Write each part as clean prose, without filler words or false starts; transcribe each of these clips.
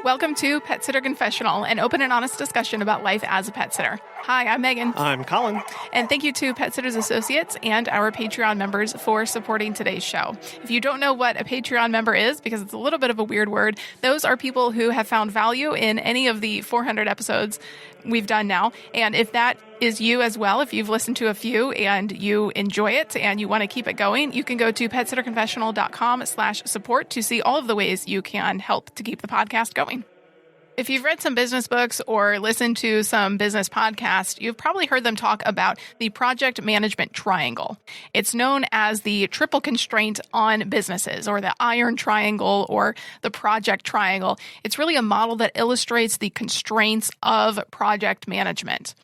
Welcome to Pet Sitter Confessional, an open and honest discussion about life as a pet sitter. Hi, I'm Megan. I'm Colin. And thank you to Pet Sitters Associates and our Patreon members for supporting today's show. If you don't know what a Patreon member is, because it's a little bit of a weird word, those are people who have found value in any of the 400 episodes we've done now. And if that is you as well, if you've listened to a few and you enjoy it and you want to keep it going, you can go to petsitterconfessional.com/support to see all of the ways you can help to keep the podcast going. If you've read some business books or listened to some business podcasts, you've probably heard them talk about the project management triangle. It's known as the triple constraint on businesses, or the iron triangle, or the project triangle. It's really a model that illustrates the constraints of project management.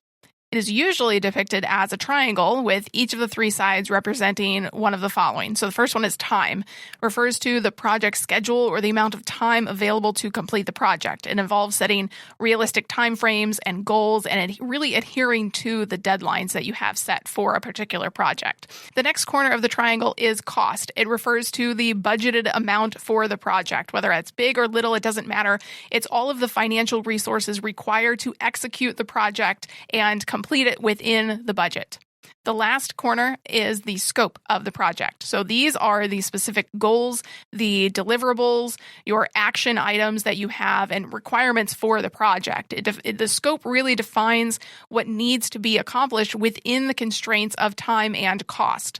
It is usually depicted as a triangle with each of the three sides representing one of the following. So the first one is time, refers to the project schedule or the amount of time available to complete the project. It involves setting realistic timeframes and goals and really adhering to the deadlines that you have set for a particular project. The next corner of the triangle is cost. It refers to the budgeted amount for the project, whether it's big or little, it doesn't matter. It's all of the financial resources required to execute the project and complete it within the budget. The last corner is the scope of the project. So these are the specific goals, the deliverables, your action items that you have, and requirements for the project. The scope really defines what needs to be accomplished within the constraints of time and cost.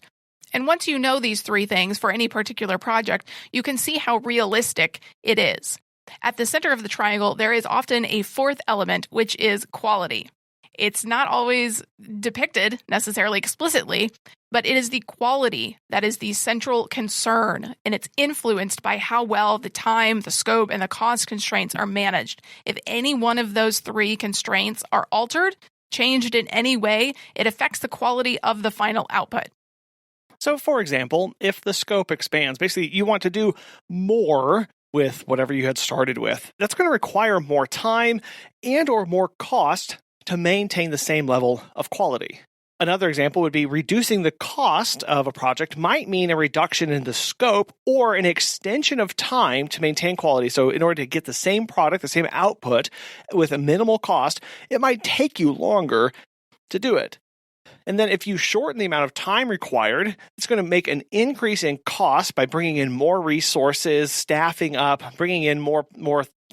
And once you know these three things for any particular project, you can see how realistic it is. At the center of the triangle, there is often a fourth element, which is quality. It's not always depicted necessarily explicitly, but it is the quality that is the central concern, and it's influenced by how well the time, the scope, and the cost constraints are managed. If any one of those three constraints are altered, changed in any way, it affects the quality of the final output. So, for example, if the scope expands, basically you want to do more with whatever you had started with. That's going to require more time and or more cost to maintain the same level of quality. Another example would be reducing the cost of a project might mean a reduction in the scope or an extension of time to maintain quality. So in order to get the same product, the same output with a minimal cost, it might take you longer to do it. And then if you shorten the amount of time required, it's going to make an increase in cost by bringing in more resources, staffing up, bringing in more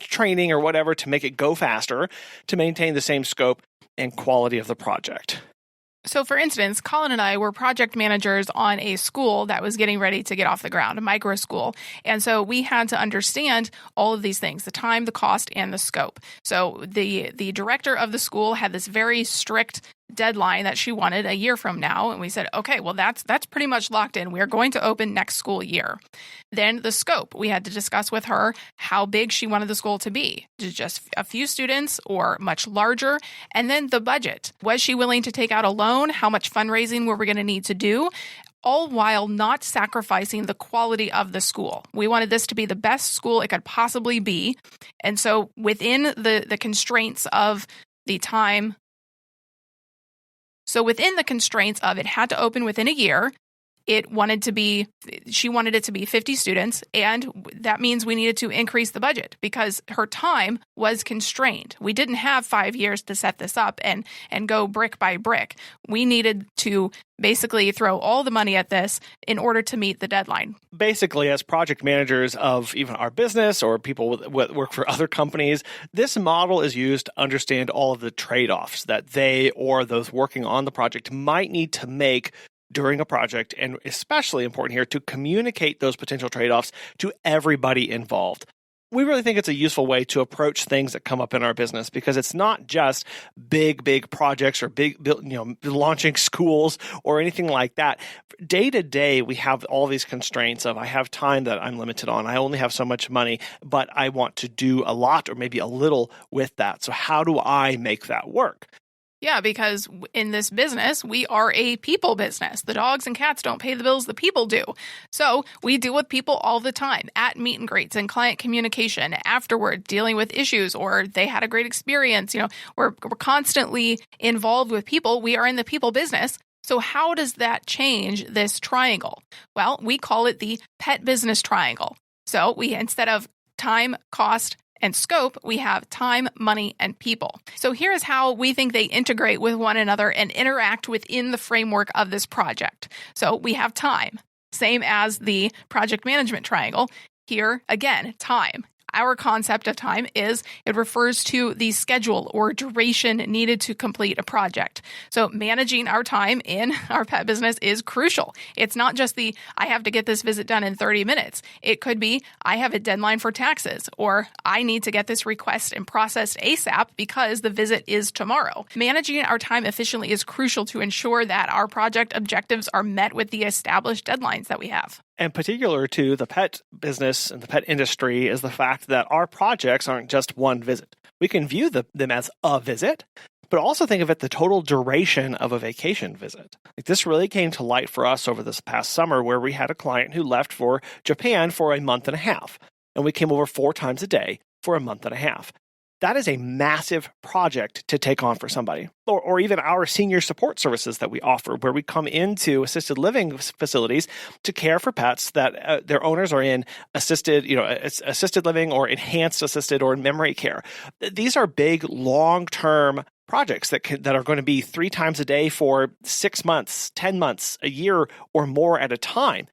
training or whatever to make it go faster to maintain the same scope and quality of the project. So for instance, Colin and I were project managers on a school that was getting ready to get off the ground, a micro school. And so we had to understand all of these things, the time, the cost, and the scope. So the director of the school had this very strict deadline that she wanted a year from now. And we said, okay, well, that's pretty much locked in. We are going to open next school year. Then the scope, we had to discuss with her how big she wanted the school to be. Just a few students or much larger. And then the budget. Was she willing to take out a loan? How much fundraising were we going to need to do? All while not sacrificing the quality of the school. We wanted this to be the best school it could possibly be. And so within the constraints of the time, within the constraints of it had to open within a year, she wanted it to be 50 students, and that means we needed to increase the budget because her time was constrained. We didn't have 5 years to set this up and go brick by brick. We needed to basically throw all the money at this in order to meet the deadline. Basically, as project managers of even our business or people that work for other companies, this model is used to understand all of the trade-offs that they or those working on the project might need to make during a project, and especially important here to communicate those potential trade-offs to everybody involved. We really think it's a useful way to approach things that come up in our business because it's not just big projects or launching schools or anything like that. Day to day, we have all these constraints of I have time that I'm limited on. I only have so much money, but I want to do a lot or maybe a little with that. So how do I make that work? Yeah, because in this business, we are a people business. The dogs and cats don't pay the bills, the people do. So we deal with people all the time at meet and greets and client communication, afterward dealing with issues or they had a great experience. We're constantly involved with people. We are in the people business. So how does that change this triangle? Well, we call it the pet business triangle. So we, instead of time, cost, And scope, we have time, money, and people. So here's how we think they integrate with one another and interact within the framework of this project. So we have time, same as the project management triangle. Here, again, time. Our concept of time is it refers to the schedule or duration needed to complete a project. So managing our time in our pet business is crucial. It's not just I have to get this visit done in 30 minutes. It could be, I have a deadline for taxes, or I need to get this request and processed ASAP because the visit is tomorrow. Managing our time efficiently is crucial to ensure that our project objectives are met with the established deadlines that we have. And particular to the pet business and the pet industry is the fact that our projects aren't just one visit. We can view them as a visit, but also think of it the total duration of a vacation visit. Like this really came to light for us over this past summer where we had a client who left for Japan for a month and a half, and we came over 4 times a day for a month and a half. That is a massive project to take on for somebody. Or even our senior support services that we offer, where we come into assisted living facilities to care for pets that their owners are in assisted living or enhanced assisted or memory care. These are big, long-term projects that are going to be 3 times a day for 6 months, 10 months, a year, or more at a time.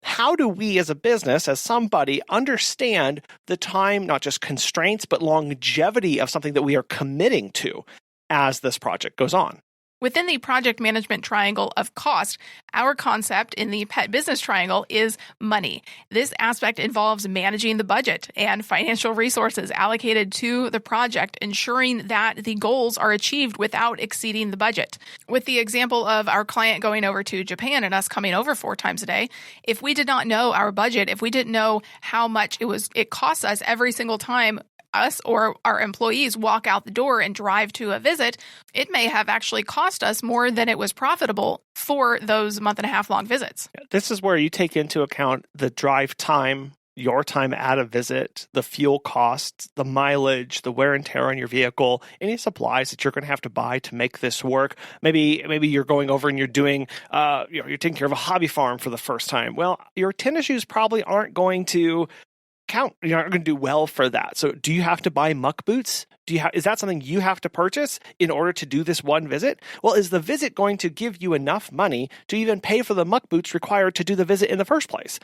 How do we as a business, as somebody, understand the time, not just constraints, but longevity of something that we are committing to as this project goes on? Within the project management triangle of cost, our concept in the pet business triangle is money. This aspect involves managing the budget and financial resources allocated to the project, ensuring that the goals are achieved without exceeding the budget. With the example of our client going over to Japan and us coming over 4 times a day, if we did not know our budget, if we didn't know how much it costs us every single time us or our employees walk out the door and drive to a visit, it may have actually cost us more than it was profitable for those month and a half long visits. This is where you take into account the drive time, your time at a visit, the fuel costs, the mileage, the wear and tear on your vehicle, any supplies that you're going to have to buy to make this work. Maybe you're going over and you're doing, you're taking care of a hobby farm for the first time. Well, your tennis shoes probably aren't going to count. You're not going to do well for that. So do you have to buy muck boots? Is that something you have to purchase in order to do this one visit? Well, is the visit going to give you enough money to even pay for the muck boots required to do the visit in the first place?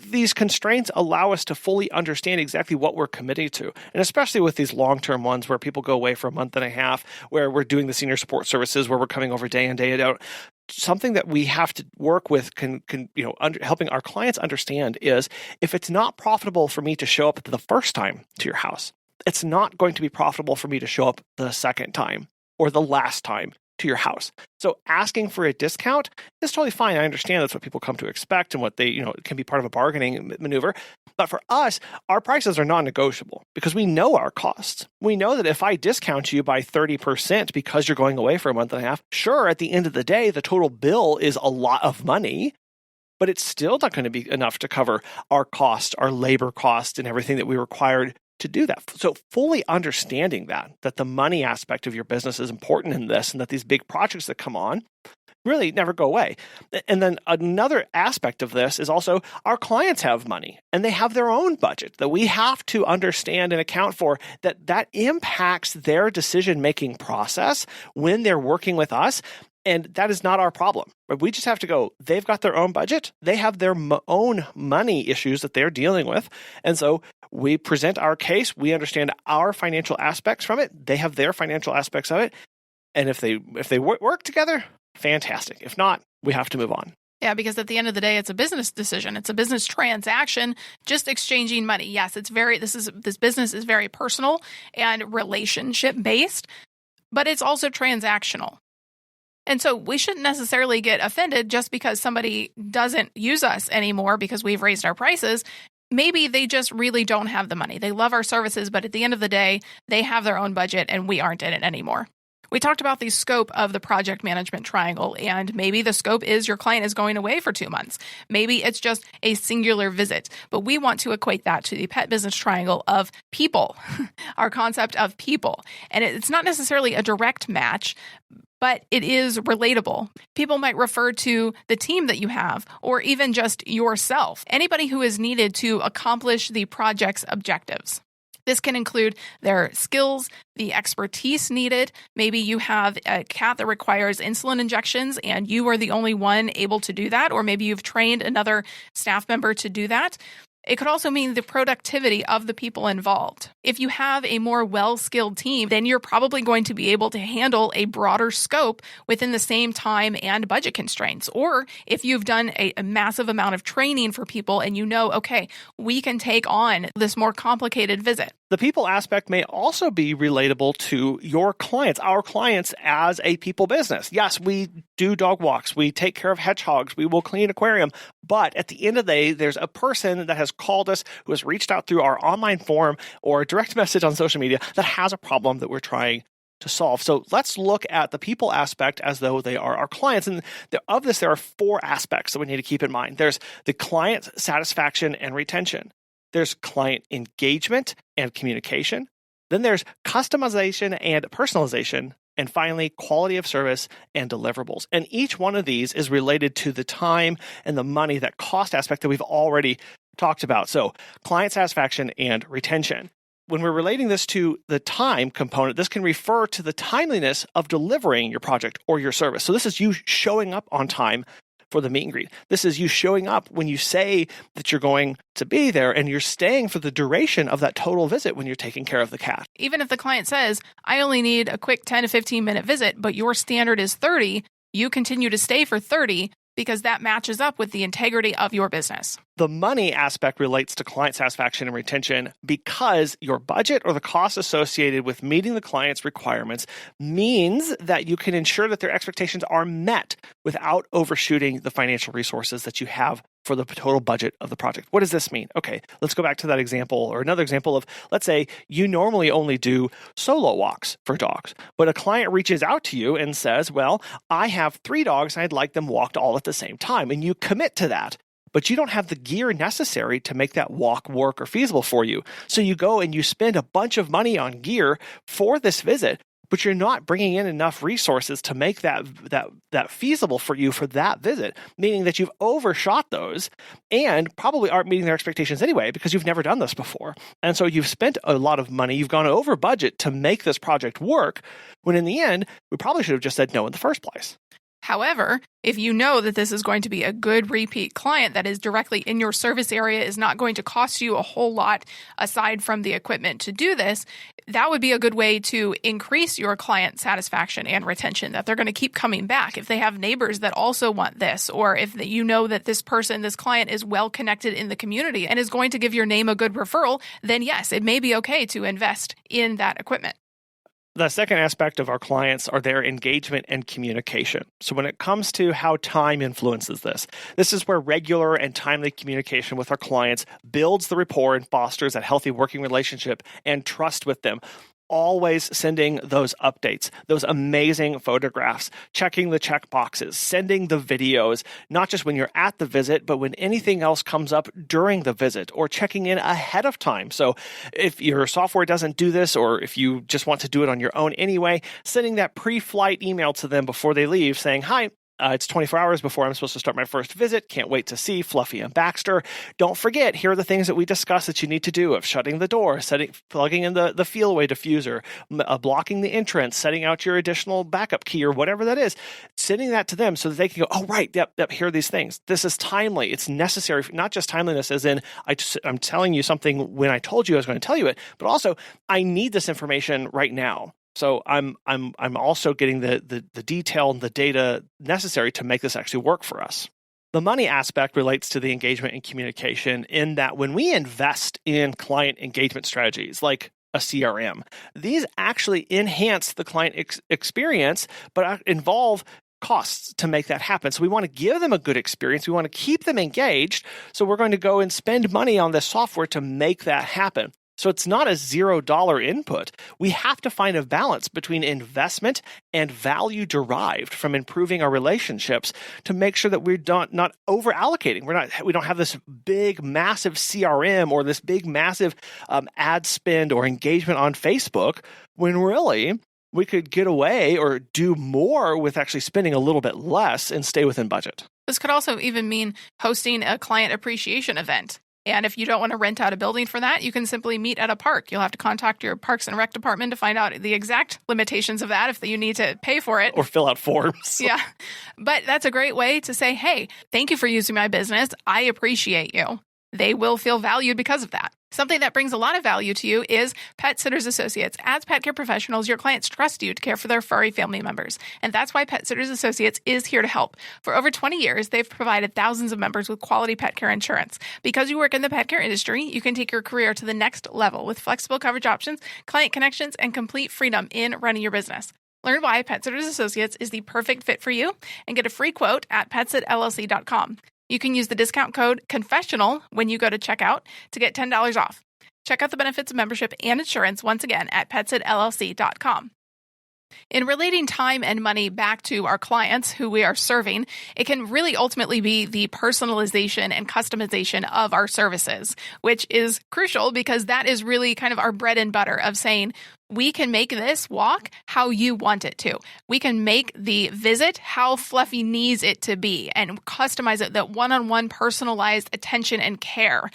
These constraints allow us to fully understand exactly what we're committing to. And especially with these long-term ones where people go away for a month and a half, where we're doing the senior support services, where we're coming over day in, day out. Something that we have to work with, helping our clients understand is if it's not profitable for me to show up the first time to your house, it's not going to be profitable for me to show up the second time or the last time to your house. So asking for a discount is totally fine. I understand that's what people come to expect and what they, it can be part of a bargaining maneuver. But for us, our prices are non-negotiable because we know our costs. We know that if I discount you by 30% because you're going away for a month and a half, sure, at the end of the day, the total bill is a lot of money, but it's still not going to be enough to cover our cost, our labor cost, and everything that we required to do that. So fully understanding that the money aspect of your business is important in this and that these big projects that come on really never go away. And then another aspect of this is also our clients have money and they have their own budget that we have to understand and account for, that impacts their decision-making process when they're working with us. And that is not our problem. We just have to go, they've got their own budget. They have their own money issues that they're dealing with. And so we present our case. We understand our financial aspects from it. They have their financial aspects of it. And if they work together, fantastic. If not, we have to move on. Yeah, because at the end of the day, it's a business decision. It's a business transaction, just exchanging money. Yes, this business is very personal and relationship based, but it's also transactional. And so we shouldn't necessarily get offended just because somebody doesn't use us anymore because we've raised our prices. Maybe they just really don't have the money. They love our services, but at the end of the day, they have their own budget and we aren't in it anymore. We talked about the scope of the project management triangle, and maybe the scope is your client is going away for 2 months. Maybe it's just a singular visit, but we want to equate that to the pet business triangle of people, our concept of people. And it's not necessarily a direct match, but it is relatable. People might refer to the team that you have, or even just yourself, anybody who is needed to accomplish the project's objectives. This can include their skills, the expertise needed. Maybe you have a cat that requires insulin injections and you are the only one able to do that, or maybe you've trained another staff member to do that. It could also mean the productivity of the people involved. If you have a more well-skilled team, then you're probably going to be able to handle a broader scope within the same time and budget constraints. Or if you've done a massive amount of training for people and you know, okay, we can take on this more complicated visit. The people aspect may also be relatable to your clients, our clients as a people business. Yes, we do dog walks. We take care of hedgehogs. We will clean an aquarium. But at the end of the day, there's a person that has called us, who has reached out through our online forum or a direct message on social media that has a problem that we're trying to solve. So let's look at the people aspect as though they are our clients. And of this, there are 4 aspects that we need to keep in mind. There's the client satisfaction and retention. There's client engagement and communication. Then there's customization and personalization. And finally, quality of service and deliverables. And each one of these is related to the time and the money, that cost aspect that we've already talked about. So client satisfaction and retention. When we're relating this to the time component, this can refer to the timeliness of delivering your project or your service. So this is you showing up on time for the meet and greet. This is you showing up when you say that you're going to be there, and you're staying for the duration of that total visit when you're taking care of the cat. Even if the client says, I only need a quick 10 to 15 minute visit, but your standard is 30, you continue to stay for 30 because that matches up with the integrity of your business. The money aspect relates to client satisfaction and retention because your budget or the cost associated with meeting the client's requirements means that you can ensure that their expectations are met without overshooting the financial resources that you have for the total budget of the project. What does this mean? Okay, let's go back to that example, or another example of, let's say you normally only do solo walks for dogs, but a client reaches out to you and says, well, I have 3 dogs and I'd like them walked all at the same time. And you commit to that, but you don't have the gear necessary to make that walk work or feasible for you. So you go and you spend a bunch of money on gear for this visit, but you're not bringing in enough resources to make that feasible for you for that visit, meaning that you've overshot those and probably aren't meeting their expectations anyway because you've never done this before. And so you've spent a lot of money, you've gone over budget to make this project work, when in the end, we probably should have just said no in the first place. However, if you know that this is going to be a good repeat client that is directly in your service area, is not going to cost you a whole lot aside from the equipment to do this, that would be a good way to increase your client satisfaction and retention, that they're going to keep coming back. If they have neighbors that also want this, or if you know that this client is well connected in the community and is going to give your name a good referral, then yes, it may be okay to invest in that equipment. The second aspect of our clients are their engagement and communication. So when it comes to how time influences this is where regular and timely communication with our clients builds the rapport and fosters a healthy working relationship and trust with them. Always sending those updates, those amazing photographs, checking the check boxes, sending the videos, not just when you're at the visit, but when anything else comes up during the visit, or checking in ahead of time. So if your software doesn't do this, or if you just want to do it on your own anyway, sending that pre-flight email to them before they leave saying, hi, it's 24 hours before I'm supposed to start my first visit. Can't wait to see Fluffy and Baxter. Don't forget, here are the things that we discussed that you need to do: of shutting the door, plugging in the feel-away diffuser, blocking the entrance, setting out your additional backup key or whatever that is, sending that to them so that they can go, oh, right, yep, here are these things. This is timely. It's necessary, not just timeliness as in I'm telling you something when I told you I was going to tell you it, but also I need this information right now. So I'm also getting the detail and the data necessary to make this actually work for us. The money aspect relates to the engagement and communication in that when we invest in client engagement strategies like a CRM, these actually enhance the client experience, but involve costs to make that happen. So we want to give them a good experience. We want to keep them engaged. So we're going to go and spend money on this software to make that happen. So it's not a $0 input. We have to find a balance between investment and value derived from improving our relationships to make sure that we're not over allocating. We don't have this big, massive CRM or this big, massive ad spend or engagement on Facebook, when really we could get away or do more with actually spending a little bit less and stay within budget. This could also even mean hosting a client appreciation event. And if you don't want to rent out a building for that, you can simply meet at a park. You'll have to contact your Parks and Rec department to find out the exact limitations of that if you need to pay for it. Or fill out forms. Yeah. But that's a great way to say, hey, thank you for using my business. I appreciate you. They will feel valued because of that. Something that brings a lot of value to you is Pet Sitters Associates. As pet care professionals, your clients trust you to care for their furry family members. And that's why Pet Sitters Associates is here to help. For over 20 years, they've provided thousands of members with quality pet care insurance. Because you work in the pet care industry, you can take your career to the next level with flexible coverage options, client connections, and complete freedom in running your business. Learn why Pet Sitters Associates is the perfect fit for you and get a free quote at petsitllc.com. You can use the discount code CONFESSIONAL when you go to checkout to get $10 off. Check out the benefits of membership and insurance once again at petsitllc.com. In relating time and money back to our clients who we are serving, it can really ultimately be the personalization and customization of our services, which is crucial because that is really kind of our bread and butter of saying, we can make this walk how you want it to. We can make the visit how Fluffy needs it to be and customize it, that one-on-one personalized attention and care,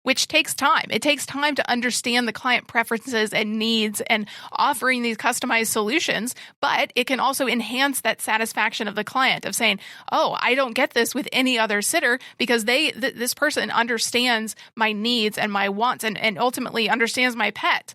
which takes time. It takes time to understand the client preferences and needs and offering these customized solutions, but it can also enhance that satisfaction of the client of saying, oh, I don't get this with any other sitter because this person understands my needs and my wants and ultimately understands my pet.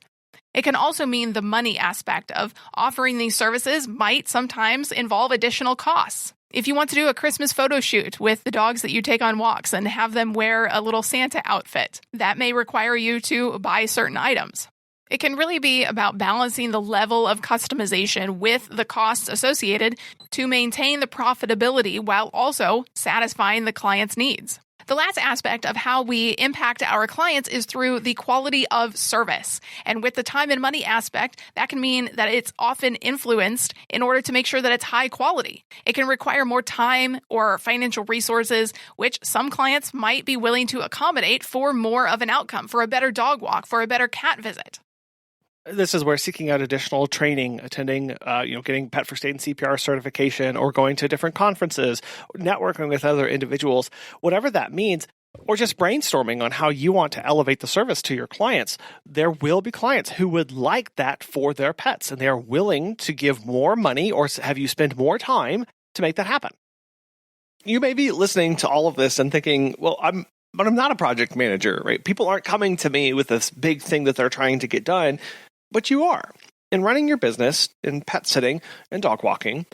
It can also mean the money aspect of offering these services might sometimes involve additional costs. If you want to do a Christmas photo shoot with the dogs that you take on walks and have them wear a little Santa outfit, that may require you to buy certain items. It can really be about balancing the level of customization with the costs associated to maintain the profitability while also satisfying the client's needs. The last aspect of how we impact our clients is through the quality of service. And with the time and money aspect, that can mean that it's often influenced in order to make sure that it's high quality. It can require more time or financial resources, which some clients might be willing to accommodate for more of an outcome, for a better dog walk, for a better cat visit. This is where seeking out additional training, attending, getting Pet First Aid and CPR certification, or going to different conferences, networking with other individuals, whatever that means, or just brainstorming on how you want to elevate the service to your clients. There will be clients who would like that for their pets, and they are willing to give more money or have you spend more time to make that happen. You may be listening to all of this and thinking, well, I'm not a project manager, right? People aren't coming to me with this big thing that they're trying to get done. But you are. In running your business, in pet sitting and dog walking,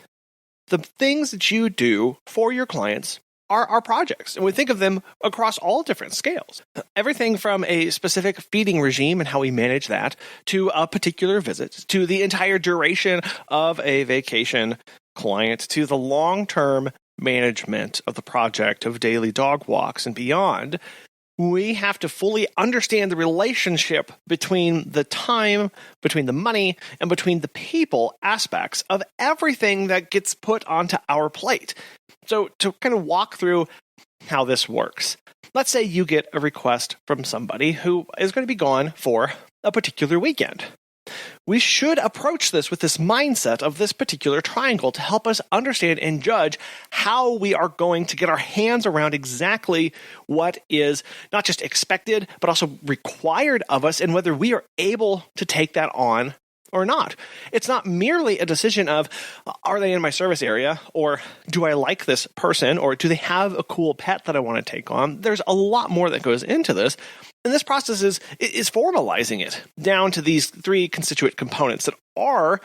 the things that you do for your clients are our projects. And we think of them across all different scales. Everything from a specific feeding regime and how we manage that, to a particular visit, to the entire duration of a vacation client, to the long-term management of the project of daily dog walks and beyond. We have to fully understand the relationship between the time, between the money, and between the people aspects of everything that gets put onto our plate. So to kind of walk through how this works, let's say you get a request from somebody who is going to be gone for a particular weekend. We should approach this with this mindset of this particular triangle to help us understand and judge how we are going to get our hands around exactly what is not just expected, but also required of us and whether we are able to take that on or not. It's not merely a decision of, are they in my service area, or do I like this person, or do they have a cool pet that I want to take on? There's a lot more that goes into this. And this process is formalizing it down to these three constituent components that are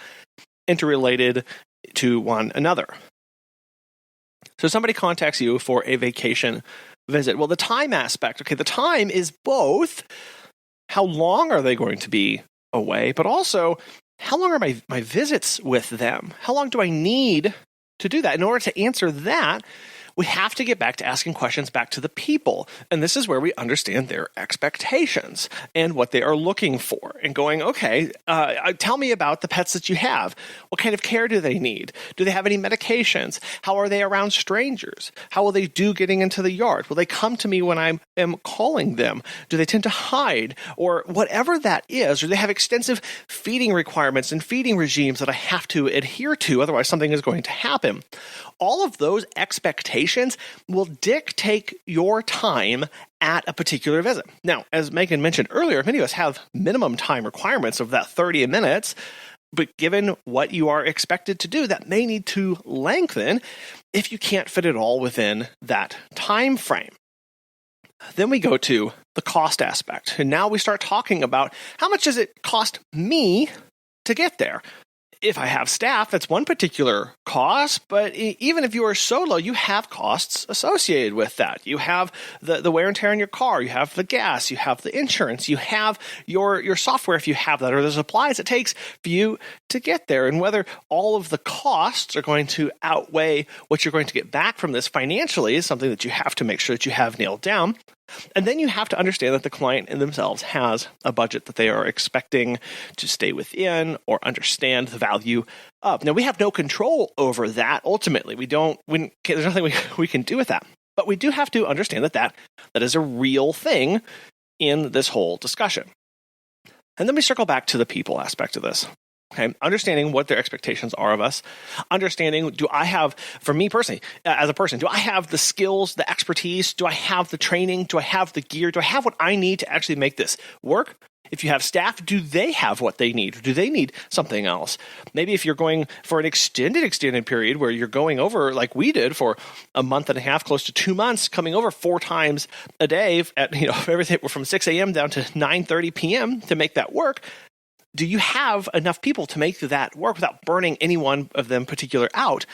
interrelated to one another. So somebody contacts you for a vacation visit. Well, the time aspect, okay, the time is both how long are they going to be away, but also how long are my visits with them? How long do I need to do that? In order to answer that, we have to get back to asking questions back to the people. And this is where we understand their expectations and what they are looking for. And going, okay, tell me about the pets that you have. What kind of care do they need? Do they have any medications? How are they around strangers? How will they do getting into the yard? Will they come to me when I am calling them? Do they tend to hide? Or whatever that is, or they have extensive feeding requirements and feeding regimes that I have to adhere to, otherwise something is going to happen. All of those expectations expectations will dictate your time at a particular visit. Now, as Megan mentioned earlier, many of us have minimum time requirements of that 30 minutes, but given what you are expected to do, that may need to lengthen if you can't fit it all within that time frame. Then we go to the cost aspect. And now we start talking about how much does it cost me to get there? If I have staff, that's one particular cost, but even if you are solo, you have costs associated with that. You have the wear and tear on your car, you have the gas, you have the insurance, you have your software if you have that, or the supplies it takes for you to get there. And whether all of the costs are going to outweigh what you're going to get back from this financially is something that you have to make sure that you have nailed down. And then you have to understand that the client in themselves has a budget that they are expecting to stay within or understand the value of. Now, we have no control over that ultimately. There's nothing we can do with that. But we do have to understand that is a real thing in this whole discussion. And then we circle back to the people aspect of this. Okay, understanding what their expectations are of us, understanding, for me personally, as a person, do I have the skills, the expertise? Do I have the training? Do I have the gear? Do I have what I need to actually make this work? If you have staff, do they have what they need? Or do they need something else? Maybe if you're going for an extended period where you're going over like we did for a month and a half, close to 2 months, coming over 4 times a day at everything from 6 a.m. down to 9:30 p.m. to make that work. Do you have enough people to make that work without burning any one of them particular out?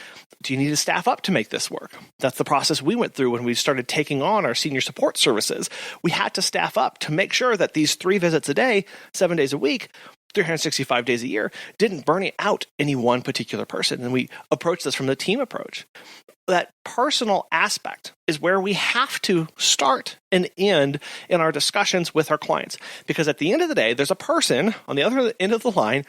Do you need to staff up to make this work? That's the process we went through when we started taking on our senior support services. We had to staff up to make sure that these 3 visits a day, 7 days a week, 365 days a year, didn't burn out any one particular person. And we approached this from the team approach. That personal aspect is where we have to start and end in our discussions with our clients. Because at the end of the day, there's a person on the other end of the line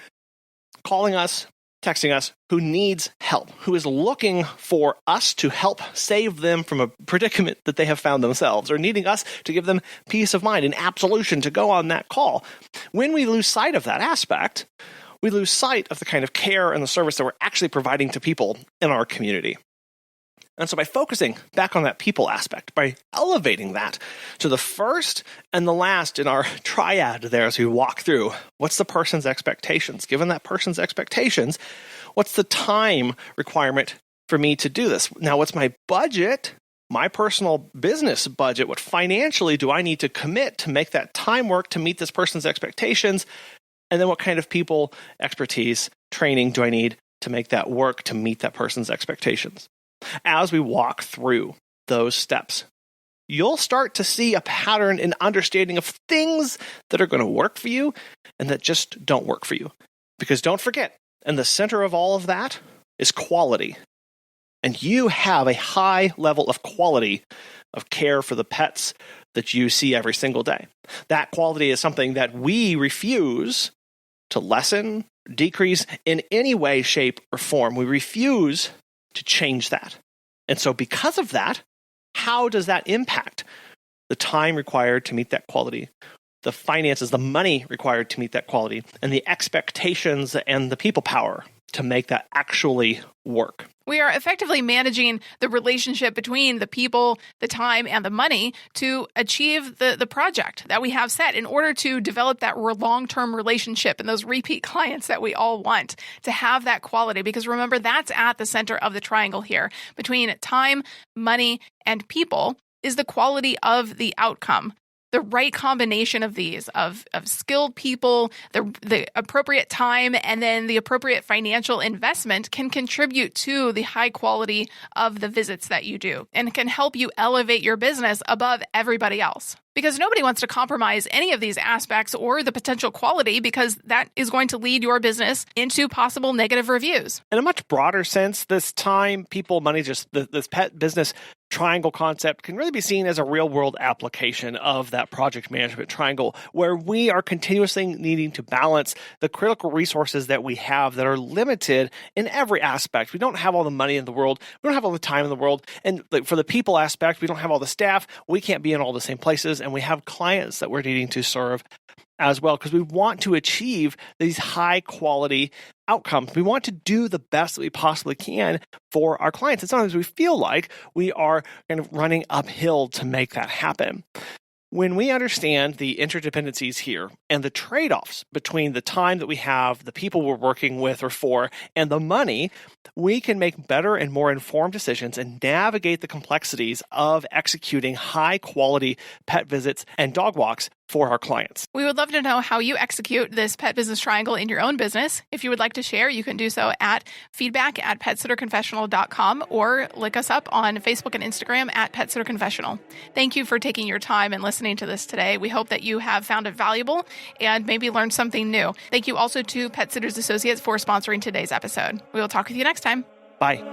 calling us, texting us, who needs help, who is looking for us to help save them from a predicament that they have found themselves, or needing us to give them peace of mind and absolution to go on that call. When we lose sight of that aspect, we lose sight of the kind of care and the service that we're actually providing to people in our community. And so by focusing back on that people aspect, by elevating that to the first and the last in our triad there as we walk through, what's the person's expectations? Given that person's expectations, what's the time requirement for me to do this? Now, what's my budget, my personal business budget? What financially do I need to commit to make that time work to meet this person's expectations? And then what kind of people, expertise, training do I need to make that work to meet that person's expectations? As we walk through those steps, you'll start to see a pattern and understanding of things that are going to work for you and that just don't work for you. Because don't forget, in the center of all of that is quality. And you have a high level of quality of care for the pets that you see every single day. That quality is something that we refuse to lessen, decrease in any way, shape, or form. We refuse to change that. And so because of that, how does that impact the time required to meet that quality, the finances, the money required to meet that quality, and the expectations and the people power to make that actually work? We are effectively managing the relationship between the people, the time, and the money to achieve the project that we have set in order to develop that long-term relationship and those repeat clients that we all want to have that quality. Because remember, that's at the center of the triangle here. Between time, money, and people is the quality of the outcome. The right combination of these, of skilled people, the appropriate time, and then the appropriate financial investment can contribute to the high quality of the visits that you do and can help you elevate your business above everybody else. Because nobody wants to compromise any of these aspects or the potential quality, because that is going to lead your business into possible negative reviews. In a much broader sense, this time, people, money, just this pet business triangle concept can really be seen as a real-world application of that project management triangle, where we are continuously needing to balance the critical resources that we have that are limited in every aspect. We don't have all the money in the world. We don't have all the time in the world. And for the people aspect, we don't have all the staff. We can't be in all the same places, and and we have clients that we're needing to serve as well, because we want to achieve these high quality outcomes. We want to do the best that we possibly can for our clients. And sometimes we feel like we are kind of running uphill to make that happen. When we understand the interdependencies here and the trade-offs between the time that we have, the people we're working with or for, and the money, we can make better and more informed decisions and navigate the complexities of executing high-quality pet visits and dog walks for our clients. We would love to know how you execute this pet business triangle in your own business. If you would like to share, you can do so at feedback@petsitterconfessional.com or look us up on Facebook and Instagram at PetSitterConfessional. Thank you for taking your time and listening to this today. We hope that you have found it valuable and maybe learned something new. Thank you also to Pet Sitters Associates for sponsoring today's episode. We will talk with you next time. Bye.